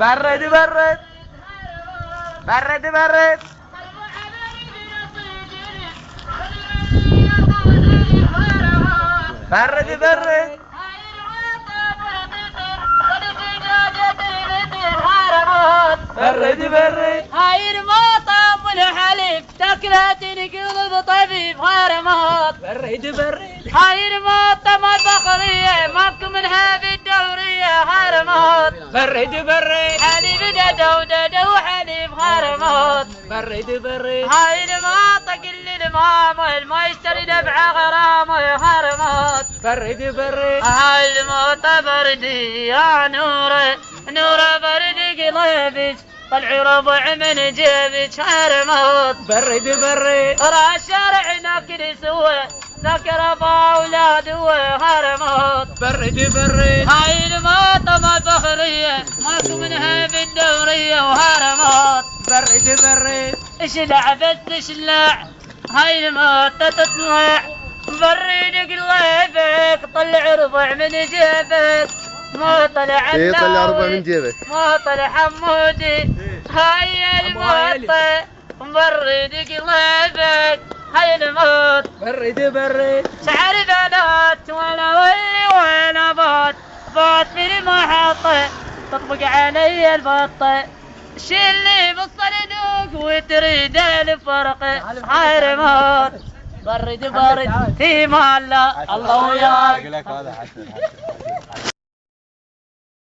برد برد برد برد برد برد برد برد هاي المطعم والحليب تاكلها تنقلب طبيب هرمات. برد برد هاي المطعم الفخرية ماكو منها بالدورية هرمات. برد برد حليب ددو حليب هرمات. برد برد هاي المطعم قل الماما ما يشتري دفع غرامه هرمات. برد برد هاي المطعم بردي يا نوره نوره برد قلبك طلعي ربع من جيبك هرمات. برد برد را الشارع ناكل سوى ذكر ابا اولاد هرمات. برد برد هاي المطعم الفخرية ماكو منها بالدورية وهرمات. برد برد اشلع بس اشلع هاي المطة تطلع برد قلبك طلع ربع من جيبك ما طلع طلع ربع من جيبك ما طلع حمودي. هاي المطة برد قلبك هاي الموت. برد برد شعر بنات ولا ولي ولا بات بات في المحطة تطبق علي البطة شيلي بالصندوق وتريد الفرق هرمات. برد برد في مالا الله وياك.